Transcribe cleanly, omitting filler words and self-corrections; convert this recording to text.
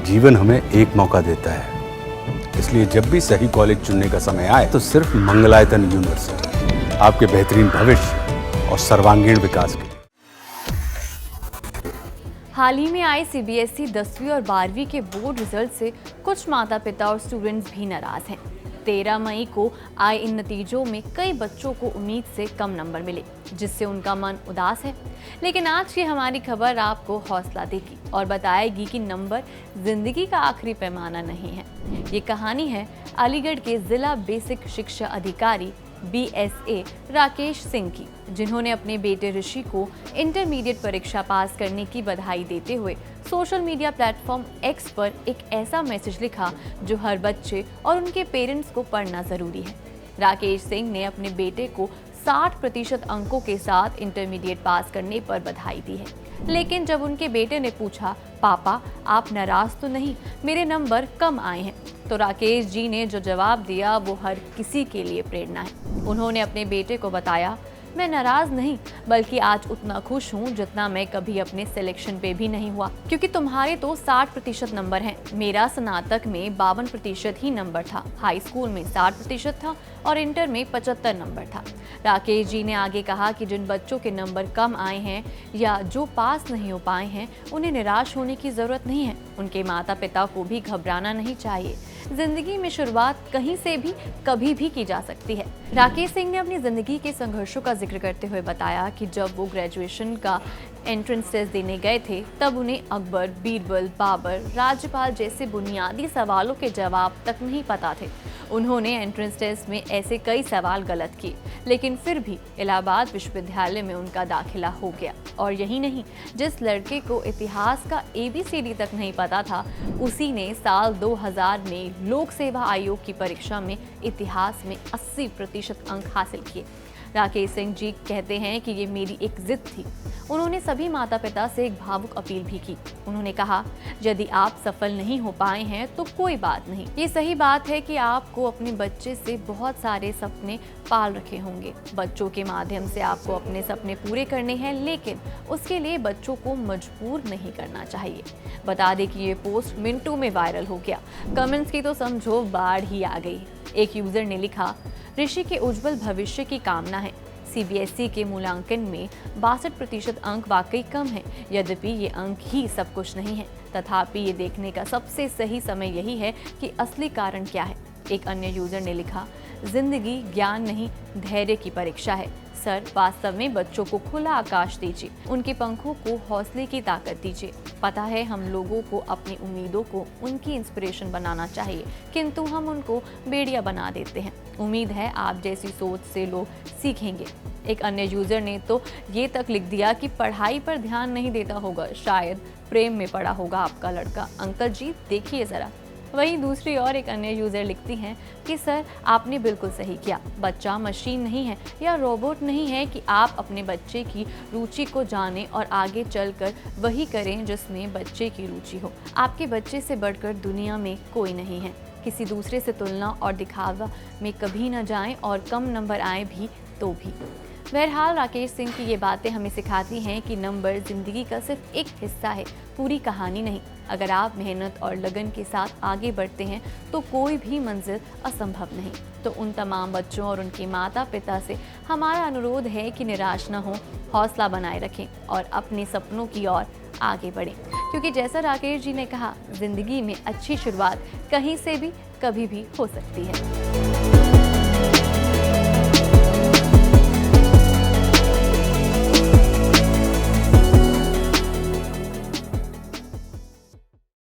जीवन हमें एक मौका देता है, इसलिए जब भी सही कॉलेज चुनने का समय आए तो सिर्फ मंगलायतन यूनिवर्सिटी आपके बेहतरीन भविष्य और सर्वांगीण विकास के लिए। हाल ही में आए सीबीएसई 10वीं और 12वीं के बोर्ड रिजल्ट से कुछ माता पिता और स्टूडेंट्स भी नाराज हैं। 13 मई को आए इन नतीजों में कई बच्चों को उम्मीद से कम नंबर मिले, जिससे उनका मन उदास है। लेकिन आज की हमारी खबर आपको हौसला देगी और बताएगी कि नंबर जिंदगी का आखिरी पैमाना नहीं है। ये कहानी है अलीगढ़ के जिला बेसिक शिक्षा अधिकारी BSA राकेश सिंह की, जिन्होंने अपने बेटे ऋषि को इंटरमीडिएट परीक्षा पास करने की बधाई देते हुए सोशल मीडिया प्लेटफॉर्म X पर एक ऐसा मैसेज लिखा जो हर बच्चे और उनके पेरेंट्स को पढ़ना जरूरी है। राकेश सिंह ने अपने बेटे को 60% अंकों के साथ इंटरमीडिएट पास करने पर बधाई दी है। लेकिन जब उनके बेटे ने पूछा, पापा आप नाराज तो नहीं, मेरे नंबर कम आए हैं, तो राकेश जी ने जो जवाब दिया वो हर किसी के लिए प्रेरणा है। उन्होंने अपने बेटे को बताया, मैं नाराज नहीं बल्कि आज उतना खुश हूँ जितना मैं कभी अपने सिलेक्शन पे भी नहीं हुआ, क्योंकि तुम्हारे तो 60% नंबर हैं। मेरा स्नातक में 52% ही नंबर था, हाई स्कूल में 60% था और इंटर में 75 नंबर था। राकेश जी ने आगे कहा कि जिन बच्चों के नंबर कम आए हैं या जो पास नहीं हो पाए हैं, उन्हें निराश होने की जरूरत नहीं है। उनके माता पिता को भी घबराना नहीं चाहिए। जिंदगी में शुरुआत कहीं से भी कभी भी की जा सकती है। राकेश सिंह ने अपनी जिंदगी के संघर्षों का जिक्र करते हुए बताया कि जब वो ग्रेजुएशन का एंट्रेंस टेस्ट देने गए थे तब उन्हें अकबर, बीरबल, बाबर, राज्यपाल जैसे बुनियादी सवालों के जवाब तक नहीं पता थे। उन्होंने एंट्रेंस टेस्ट में ऐसे कई सवाल गलत किए, लेकिन फिर भी इलाहाबाद विश्वविद्यालय में उनका दाखिला हो गया। और यही नहीं, जिस लड़के को इतिहास का ABCD तक नहीं पता था, उसी ने साल 2000 में लोक सेवा आयोग की परीक्षा में इतिहास में 80% अंक हासिल किए। राकेश सिंह जी कहते हैं कि ये मेरी एक जिद थी। उन्होंने सभी माता पिता से एक भावुक अपील भी की। उन्होंने कहा, यदि आप सफल नहीं हो पाए हैं तो कोई बात नहीं। ये सही बात है कि आपको अपने बच्चे से बहुत सारे सपने पाल रखे होंगे। बच्चों के माध्यम से आपको अपने सपने पूरे करने हैं, लेकिन उसके लिए बच्चों को मजबूर नहीं करना चाहिए। बता दें कि ये पोस्ट मिनटों में वायरल हो गया। कमेंट्स की तो समझो बाढ़ ही आ गई। एक यूजर ने लिखा, ऋषि के उज्जवल भविष्य की कामना है। CBSE के मूल्यांकन में 62% अंक वाकई कम है। यद्यपि ये अंक ही सब कुछ नहीं है, तथापि ये देखने का सबसे सही समय यही है कि असली कारण क्या है। एक अन्य यूजर ने लिखा, जिंदगी ज्ञान नहीं धैर्य की परीक्षा है। सर, वास्तव में बच्चों को खुला आकाश दीजिए, उनके पंखों को हौसले की ताकत दीजिए। पता है हम लोगों को अपनी उम्मीदों को उनकी इंस्पिरेशन बनाना चाहिए, किंतु हम उनको बेड़िया बना देते हैं। उम्मीद है आप जैसी सोच से लोग सीखेंगे। एक अन्य यूजर ने तो ये तक लिख दिया कि पढ़ाई पर ध्यान नहीं देता होगा, शायद प्रेम में पड़ा होगा आपका लड़का। अंकल जी देखिए जरा। वहीं दूसरी ओर एक अन्य यूजर लिखती हैं कि सर आपने बिल्कुल सही किया। बच्चा मशीन नहीं है या रोबोट नहीं है कि आप अपने बच्चे की रुचि को जानें और आगे चलकर वही करें जिसमें बच्चे की रुचि हो। आपके बच्चे से बढ़कर दुनिया में कोई नहीं है। किसी दूसरे से तुलना और दिखावा में कभी न जाएं और कम नंबर आए भी तो भी। बहरहाल राकेश सिंह की ये बातें हमें सिखाती हैं कि नंबर जिंदगी का सिर्फ एक हिस्सा है, पूरी कहानी नहीं। अगर आप मेहनत और लगन के साथ आगे बढ़ते हैं तो कोई भी मंजिल असंभव नहीं। तो उन तमाम बच्चों और उनके माता पिता से हमारा अनुरोध है कि निराश न हो, हौसला बनाए रखें और अपने सपनों की ओर आगे बढ़ें, क्योंकि जैसा राकेश जी ने कहा, जिंदगी में अच्छी शुरुआत कहीं से भी कभी भी हो सकती है।